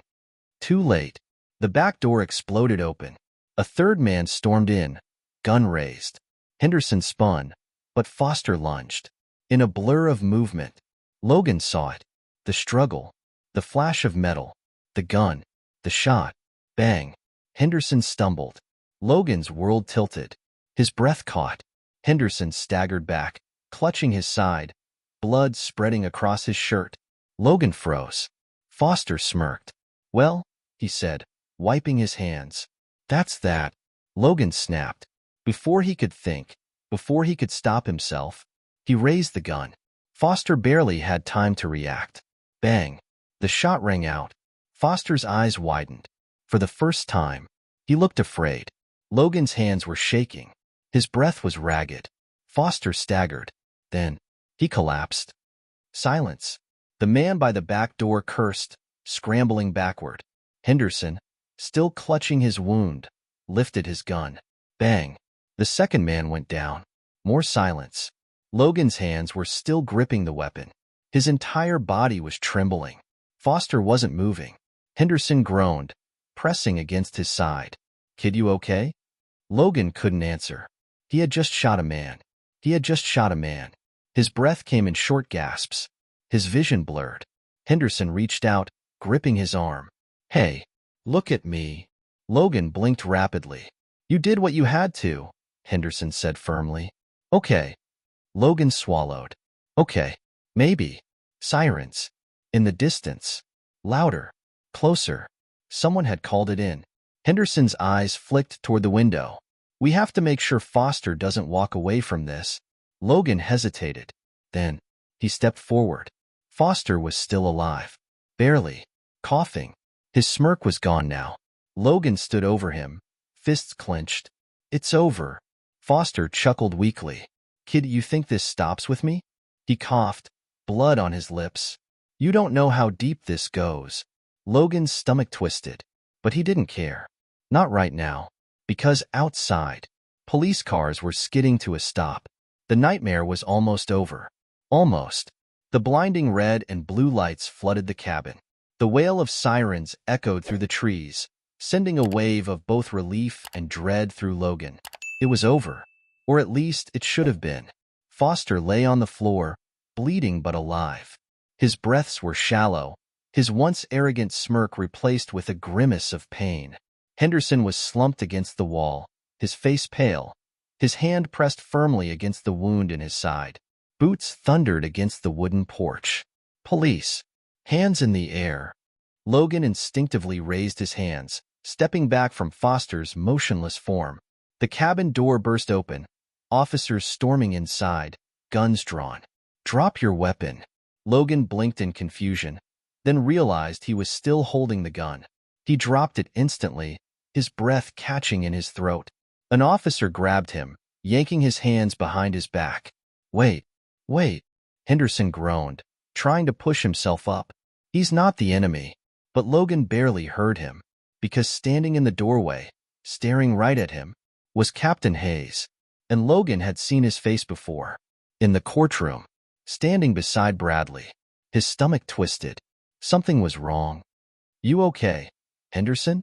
Too late. The back door exploded open. A third man stormed in, gun raised. Henderson spun, but Foster lunged. In a blur of movement, Logan saw it. The struggle, the flash of metal, the gun, the shot. Bang. Henderson stumbled. Logan's world tilted. His breath caught. Henderson staggered back, clutching his side, blood spreading across his shirt. Logan froze. Foster smirked. "Well," he said, wiping his hands. "That's that." Logan snapped. Before he could think, before he could stop himself, he raised the gun. Foster barely had time to react. Bang. The shot rang out. Foster's eyes widened. For the first time, he looked afraid. Logan's hands were shaking. His breath was ragged. Foster staggered. Then, he collapsed. Silence. The man by the back door cursed, scrambling backward. Henderson, still clutching his wound, lifted his gun. Bang. The second man went down. More silence. Logan's hands were still gripping the weapon. His entire body was trembling. Foster wasn't moving. Henderson groaned, pressing against his side. "Kid, you okay?" Logan couldn't answer. He had just shot a man. He had just shot a man. His breath came in short gasps. His vision blurred. Henderson reached out, gripping his arm. "Hey, look at me." Logan blinked rapidly. "You did what you had to," Henderson said firmly. "Okay." Logan swallowed. "Okay. Maybe." Sirens. In the distance. Louder. Closer. Someone had called it in. Henderson's eyes flicked toward the window. "We have to make sure Foster doesn't walk away from this." Logan hesitated. Then, he stepped forward. Foster was still alive. Barely. Coughing. His smirk was gone now. Logan stood over him, fists clenched. "It's over." Foster chuckled weakly. "Kid, you think this stops with me?" He coughed, blood on his lips. You don't know how deep this goes. Logan's stomach twisted, but he didn't care. Not right now, because outside, police cars were skidding to a stop. The nightmare was almost over. Almost. The blinding red and blue lights flooded the cabin. The wail of sirens echoed through the trees, sending a wave of both relief and dread through Logan. It was over, or at least it should have been. Foster lay on the floor, bleeding but alive. His breaths were shallow, his once arrogant smirk replaced with a grimace of pain. Henderson was slumped against the wall, his face pale, his hand pressed firmly against the wound in his side. Boots thundered against the wooden porch. Police. Hands in the air. Logan instinctively raised his hands, stepping back from Foster's motionless form. The cabin door burst open, officers storming inside, guns drawn. Drop your weapon. Logan blinked in confusion, then realized he was still holding the gun. He dropped it instantly, his breath catching in his throat. An officer grabbed him, yanking his hands behind his back. Wait, wait, Henderson groaned, trying to push himself up. He's not the enemy. But Logan barely heard him, because standing in the doorway, staring right at him, was Captain Hayes, and Logan had seen his face before. In the courtroom, standing beside Bradley, his stomach twisted. Something was wrong. You okay, Henderson?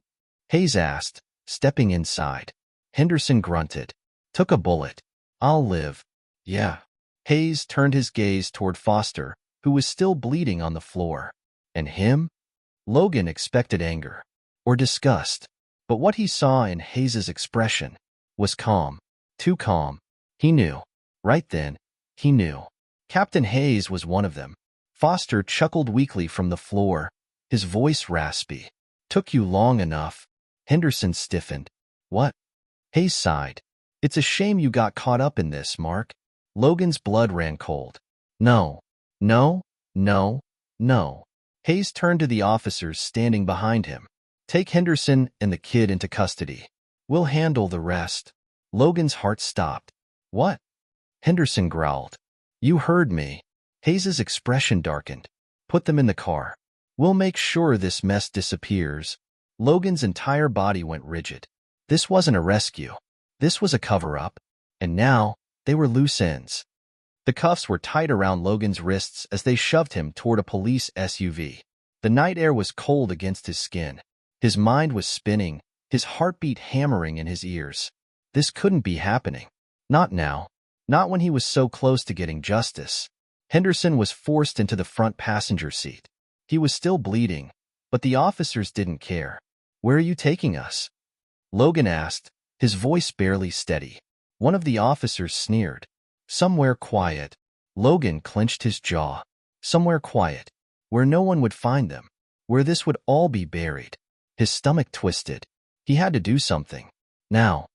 Hayes asked, stepping inside. Henderson grunted. Took a bullet. I'll live. Yeah. Hayes turned his gaze toward Foster, who was still bleeding on the floor. And him? Logan expected anger or disgust, but what he saw in Hayes's expression was calm. Too calm. He knew. Right then, he knew. Captain Hayes was one of them. Foster chuckled weakly from the floor, his voice raspy. Took you long enough. Henderson stiffened. What? Hayes sighed. It's a shame you got caught up in this, Mark. Logan's blood ran cold. No, no, no, no. Hayes turned to the officers standing behind him. Take Henderson and the kid into custody. We'll handle the rest. Logan's heart stopped. What? Henderson growled. You heard me. Hayes's expression darkened. Put them in the car. We'll make sure this mess disappears. Logan's entire body went rigid. This wasn't a rescue. This was a cover-up. And now, they were loose ends. The cuffs were tight around Logan's wrists as they shoved him toward a police SUV. The night air was cold against his skin. His mind was spinning, his heartbeat hammering in his ears. This couldn't be happening. Not now. Not when he was so close to getting justice. Henderson was forced into the front passenger seat. He was still bleeding, but the officers didn't care. Where are you taking us? Logan asked, his voice barely steady. One of the officers sneered. Somewhere quiet. Logan clenched his jaw. Somewhere quiet, where no one would find them, where this would all be buried. His stomach twisted. He had to do something. Now.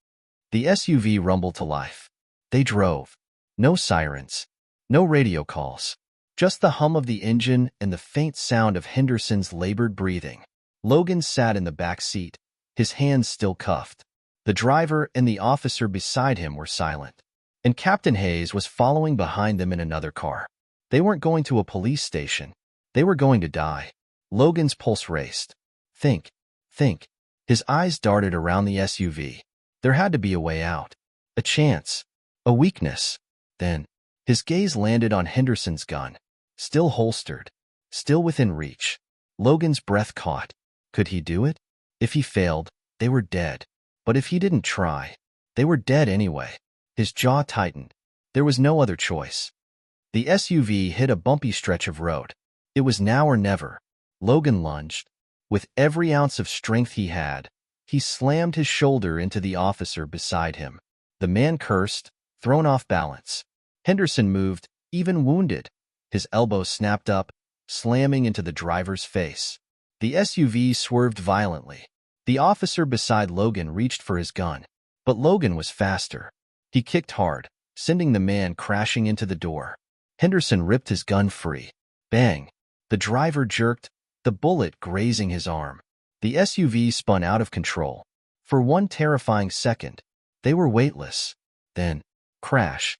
The SUV rumbled to life. They drove. No sirens. No radio calls. Just the hum of the engine and the faint sound of Henderson's labored breathing. Logan sat in the back seat, his hands still cuffed. The driver and the officer beside him were silent. And Captain Hayes was following behind them in another car. They weren't going to a police station. They were going to die. Logan's pulse raced. Think. His eyes darted around the SUV. There had to be a way out. A chance. A weakness. Then, his gaze landed on Henderson's gun. Still holstered. Still within reach. Logan's breath caught. Could he do it? If he failed, they were dead. But if he didn't try, they were dead anyway. His jaw tightened. There was no other choice. The SUV hit a bumpy stretch of road. It was now or never. Logan lunged. With every ounce of strength he had, he slammed his shoulder into the officer beside him. The man cursed, thrown off balance. Henderson moved, even wounded. His elbow snapped up, slamming into the driver's face. The SUV swerved violently. The officer beside Logan reached for his gun, but Logan was faster. He kicked hard, sending the man crashing into the door. Henderson ripped his gun free. Bang! The driver jerked, the bullet grazing his arm. The SUV spun out of control. For one terrifying second, they were weightless. Then, crash.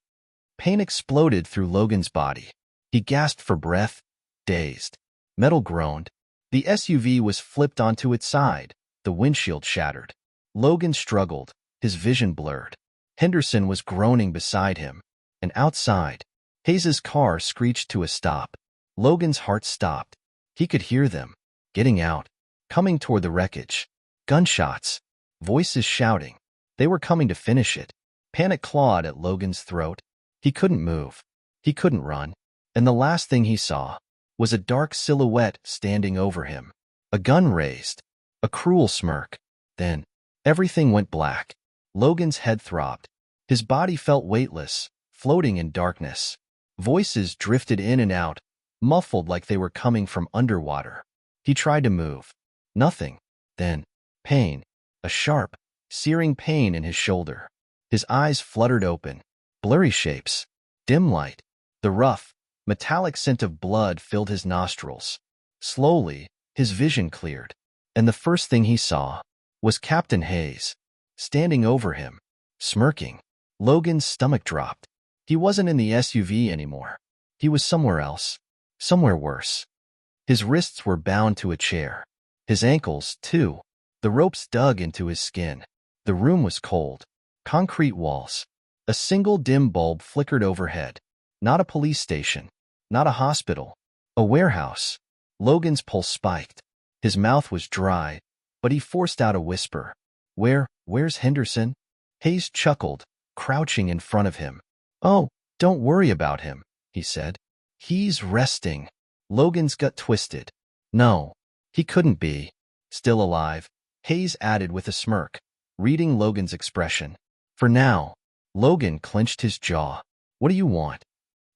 Pain exploded through Logan's body. He gasped for breath, dazed. Metal groaned. The SUV was flipped onto its side. The windshield shattered. Logan struggled, his vision blurred. Henderson was groaning beside him. And outside, Hayes's car screeched to a stop. Logan's heart stopped. He could hear them, getting out, coming toward the wreckage. Gunshots. Voices shouting. They were coming to finish it. Panic clawed at Logan's throat. He couldn't move. He couldn't run. And the last thing he saw was a dark silhouette standing over him. A gun raised. A cruel smirk. Then, everything went black. Logan's head throbbed. His body felt weightless, floating in darkness. Voices drifted in and out, muffled like they were coming from underwater. He tried to move. Nothing. Then, pain. A sharp, searing pain in his shoulder. His eyes fluttered open. Blurry shapes. Dim light. The rough, metallic scent of blood filled his nostrils. Slowly, his vision cleared. And the first thing he saw was Captain Hayes, standing over him, smirking. Logan's stomach dropped. He wasn't in the SUV anymore. He was somewhere else. Somewhere worse. His wrists were bound to a chair. His ankles, too. The ropes dug into his skin. The room was cold. Concrete walls. A single dim bulb flickered overhead. Not a police station. Not a hospital. A warehouse. Logan's pulse spiked. His mouth was dry, but he forced out a whisper. Where's Henderson? Hayes chuckled, crouching in front of him. Oh, don't worry about him, he said. He's resting. Logan's gut twisted. No, he couldn't be. Still alive, Hayes added with a smirk, reading Logan's expression. For now. Logan clenched his jaw. What do you want?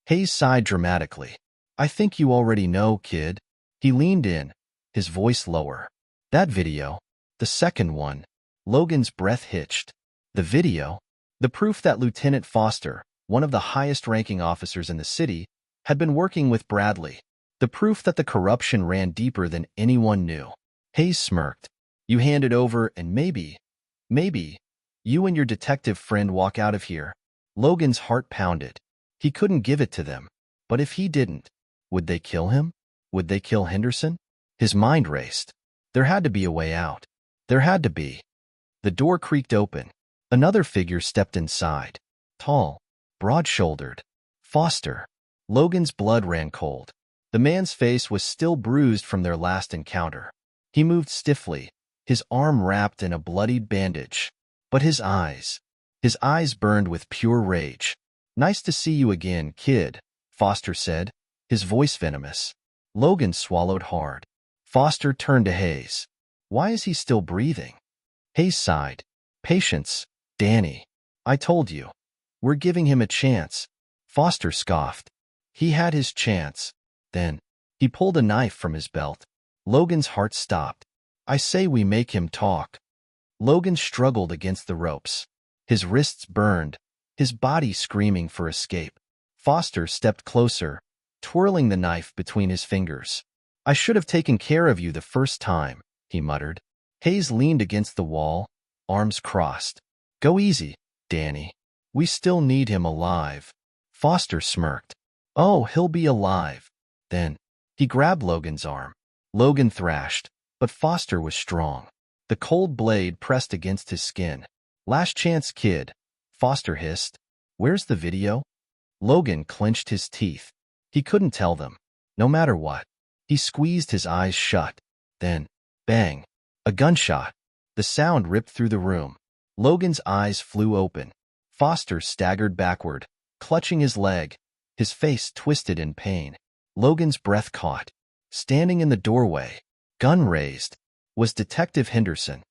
Hayes sighed dramatically. I think you already know, kid. He leaned in, his voice lower. That video. The second one. Logan's breath hitched. The video? The proof that Lieutenant Foster, one of the highest-ranking officers in the city, had been working with Bradley. The proof that the corruption ran deeper than anyone knew. Hayes smirked. You hand it over and maybe, you and your detective friend walk out of here. Logan's heart pounded. He couldn't give it to them. But if he didn't, would they kill him? Would they kill Henderson? His mind raced. There had to be a way out. There had to be. The door creaked open. Another figure stepped inside. Tall, broad-shouldered. Foster. Logan's blood ran cold. The man's face was still bruised from their last encounter. He moved stiffly, his arm wrapped in a bloodied bandage. But his eyes burned with pure rage. Nice to see you again, kid, Foster said, his voice venomous. Logan swallowed hard. Foster turned to Hayes. Why is he still breathing? Hayes sighed. Patience, Danny. I told you. We're giving him a chance. Foster scoffed. He had his chance. Then, he pulled a knife from his belt. Logan's heart stopped. I say we make him talk. Logan struggled against the ropes. His wrists burned, his body screaming for escape. Foster stepped closer, twirling the knife between his fingers. I should have taken care of you the first time, he muttered. Hayes leaned against the wall, arms crossed. Go easy, Danny. We still need him alive. Foster smirked. Oh, he'll be alive. Then, he grabbed Logan's arm. Logan thrashed, but Foster was strong. The cold blade pressed against his skin. Last chance, kid, Foster hissed. Where's the video? Logan clenched his teeth. He couldn't tell them, no matter what. He squeezed his eyes shut. Then, bang, a gunshot. The sound ripped through the room. Logan's eyes flew open. Foster staggered backward, clutching his leg, his face twisted in pain. Logan's breath caught. Standing in the doorway, gun raised, was Detective Henderson.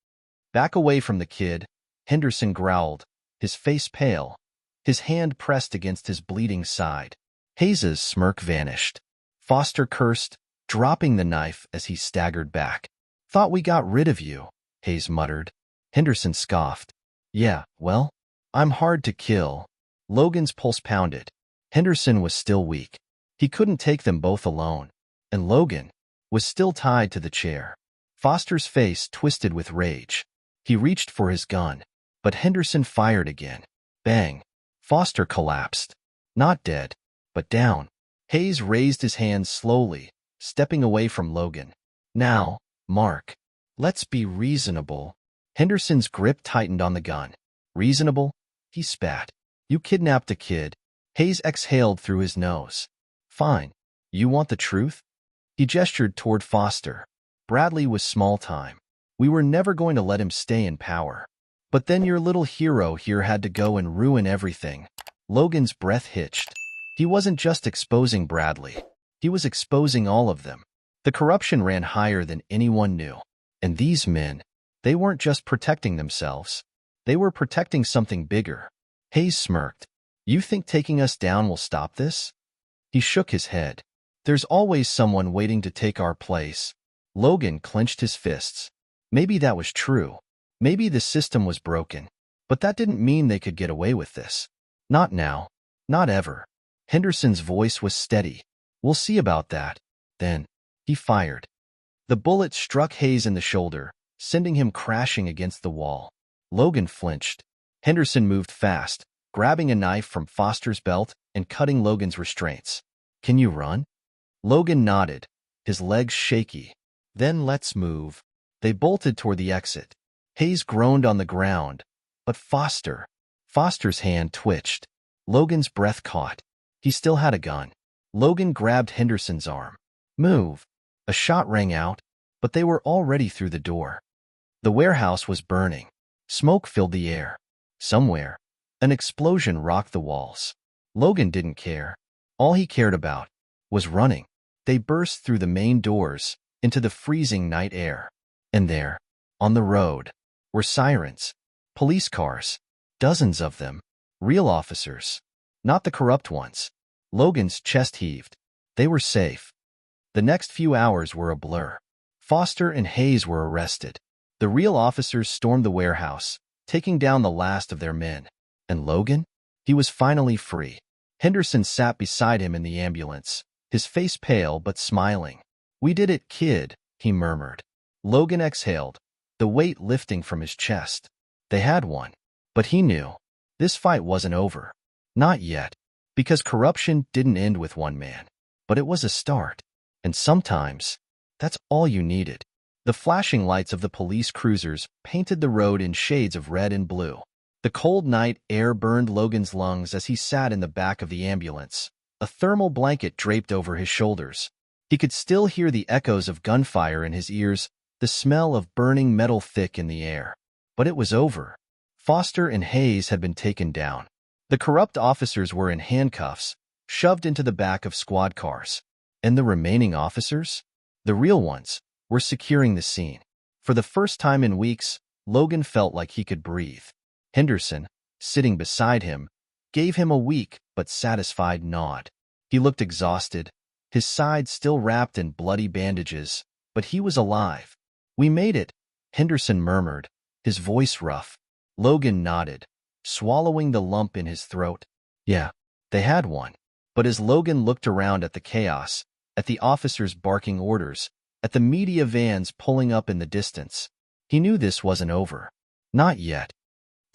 Back away from the kid, Henderson growled, his face pale, his hand pressed against his bleeding side. Hayes's smirk vanished. Foster cursed, dropping the knife as he staggered back. Thought we got rid of you, Hayes muttered. Henderson scoffed. Yeah, well, I'm hard to kill. Logan's pulse pounded. Henderson was still weak. He couldn't take them both alone. And Logan was still tied to the chair. Foster's face twisted with rage. He reached for his gun, but Henderson fired again. Bang. Foster collapsed. Not dead, but down. Hayes raised his hands slowly, stepping away from Logan. Now, Mark, let's be reasonable. Henderson's grip tightened on the gun. Reasonable? He spat. You kidnapped a kid. Hayes exhaled through his nose. Fine. You want the truth? He gestured toward Foster. Bradley was small time. We were never going to let him stay in power. But then your little hero here had to go and ruin everything. Logan's breath hitched. He wasn't just exposing Bradley. He was exposing all of them. The corruption ran higher than anyone knew. And these men, they weren't just protecting themselves. They were protecting something bigger. Hayes smirked. You think taking us down will stop this? He shook his head. There's always someone waiting to take our place. Logan clenched his fists. Maybe that was true. Maybe the system was broken. But that didn't mean they could get away with this. Not now. Not ever. Henderson's voice was steady. We'll see about that. Then, he fired. The bullet struck Hayes in the shoulder, sending him crashing against the wall. Logan flinched. Henderson moved fast, grabbing a knife from Foster's belt and cutting Logan's restraints. Can you run? Logan nodded, his legs shaky. Then let's move. They bolted toward the exit. Hayes groaned on the ground, but Foster's hand twitched. Logan's breath caught. He still had a gun. Logan grabbed Henderson's arm. Move. A shot rang out, but they were already through the door. The warehouse was burning. Smoke filled the air. Somewhere, an explosion rocked the walls. Logan didn't care. All he cared about was running. They burst through the main doors into the freezing night air. And there, on the road, were sirens, police cars, dozens of them, real officers, not the corrupt ones. Logan's chest heaved. They were safe. The next few hours were a blur. Foster and Hayes were arrested. The real officers stormed the warehouse, taking down the last of their men. And Logan? He was finally free. Henderson sat beside him in the ambulance, his face pale but smiling. We did it, kid, he murmured. Logan exhaled, the weight lifting from his chest. They had won. But he knew. This fight wasn't over. Not yet. Because corruption didn't end with one man. But it was a start. And sometimes, that's all you needed. The flashing lights of the police cruisers painted the road in shades of red and blue. The cold night air burned Logan's lungs as he sat in the back of the ambulance, a thermal blanket draped over his shoulders. He could still hear the echoes of gunfire in his ears, the smell of burning metal thick in the air. But it was over. Foster and Hayes had been taken down. The corrupt officers were in handcuffs, shoved into the back of squad cars. And the remaining officers, the real ones, were securing the scene. For the first time in weeks, Logan felt like he could breathe. Henderson, sitting beside him, gave him a weak but satisfied nod. He looked exhausted, his side still wrapped in bloody bandages, but he was alive. We made it, Henderson murmured, his voice rough. Logan nodded, swallowing the lump in his throat. Yeah, they had won. But as Logan looked around at the chaos, at the officers barking orders, at the media vans pulling up in the distance, he knew this wasn't over. Not yet.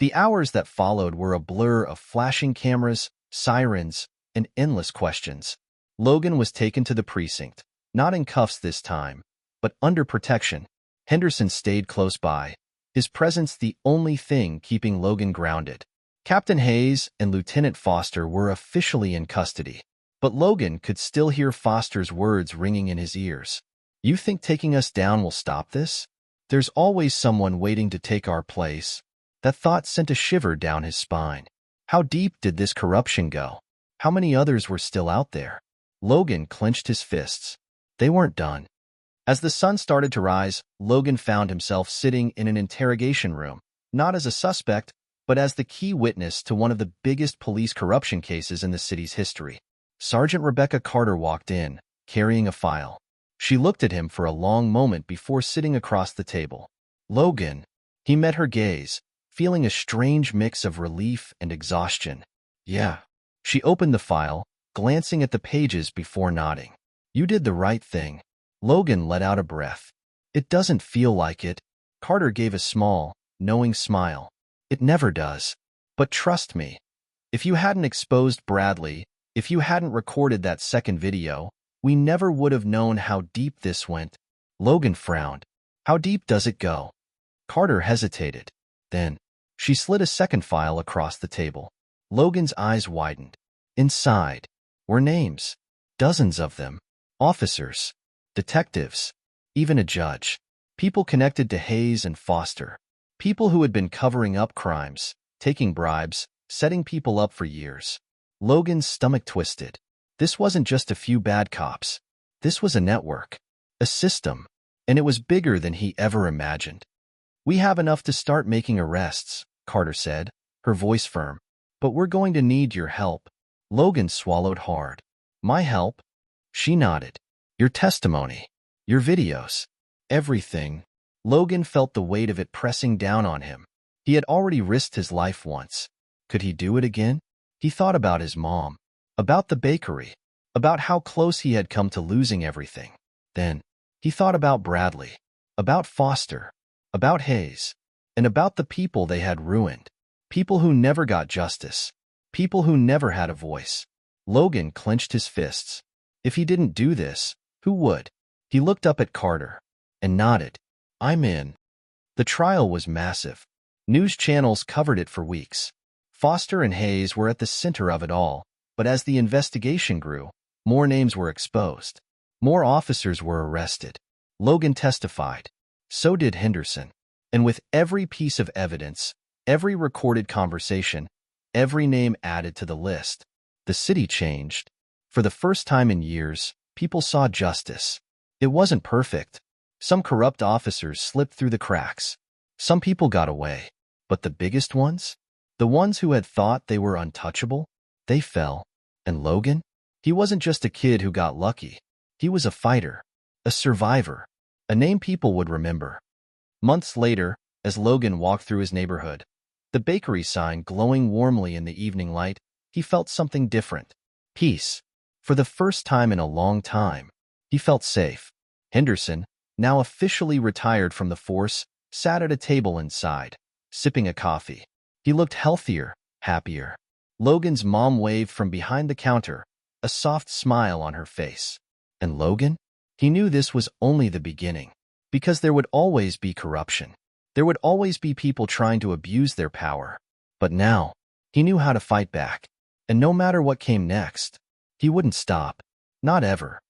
The hours that followed were a blur of flashing cameras, sirens, and endless questions. Logan was taken to the precinct, not in cuffs this time, but under protection. Henderson stayed close by, his presence the only thing keeping Logan grounded. Captain Hayes and Lieutenant Foster were officially in custody, but Logan could still hear Foster's words ringing in his ears. You think taking us down will stop this? There's always someone waiting to take our place. That thought sent a shiver down his spine. How deep did this corruption go? How many others were still out there? Logan clenched his fists. They weren't done. As the sun started to rise, Logan found himself sitting in an interrogation room, not as a suspect, but as the key witness to one of the biggest police corruption cases in the city's history. Sergeant Rebecca Carter walked in, carrying a file. She looked at him for a long moment before sitting across the table. Logan. He met her gaze, feeling a strange mix of relief and exhaustion. Yeah. She opened the file, glancing at the pages before nodding. You did the right thing. Logan let out a breath. It doesn't feel like it. Carter gave a small, knowing smile. It never does. But trust me. If you hadn't exposed Bradley, if you hadn't recorded that second video, We never would have known how deep this went. Logan frowned. How deep does it go? Carter hesitated. Then, she slid a second file across the table. Logan's eyes widened. Inside were names. Dozens of them. Officers. Detectives. Even a judge. People connected to Hayes and Foster. People who had been covering up crimes, taking bribes, setting people up for years. Logan's stomach twisted. This wasn't just a few bad cops. This was a network. A system. And it was bigger than he ever imagined. We have enough to start making arrests, Carter said, her voice firm. But we're going to need your help. Logan swallowed hard. My help? She nodded. Your testimony. Your videos. Everything. Logan felt the weight of it pressing down on him. He had already risked his life once. Could he do it again? He thought about his mom. About the bakery. About how close he had come to losing everything. Then, he thought about Bradley. About Foster. About Hayes. And about the people they had ruined. People who never got justice. People who never had a voice. Logan clenched his fists. If he didn't do this, who would? He looked up at Carter and nodded. I'm in. The trial was massive. News channels covered it for weeks. Foster and Hayes were at the center of it all, but as the investigation grew, more names were exposed. More officers were arrested. Logan testified. So did Henderson. And with every piece of evidence, every recorded conversation, every name added to the list, the city changed. For the first time in years, people saw justice. It wasn't perfect. Some corrupt officers slipped through the cracks. Some people got away. But the biggest ones? The ones who had thought they were untouchable? They fell. And Logan? He wasn't just a kid who got lucky. He was a fighter. A survivor. A name people would remember. Months later, as Logan walked through his neighborhood, the bakery sign glowing warmly in the evening light, he felt something different. Peace. For the first time in a long time, he felt safe. Henderson, now officially retired from the force, sat at a table inside, sipping a coffee. He looked healthier, happier. Logan's mom waved from behind the counter, a soft smile on her face. And Logan? He knew this was only the beginning. Because there would always be corruption. There would always be people trying to abuse their power. But now, he knew how to fight back. And no matter what came next, he wouldn't stop. Not ever.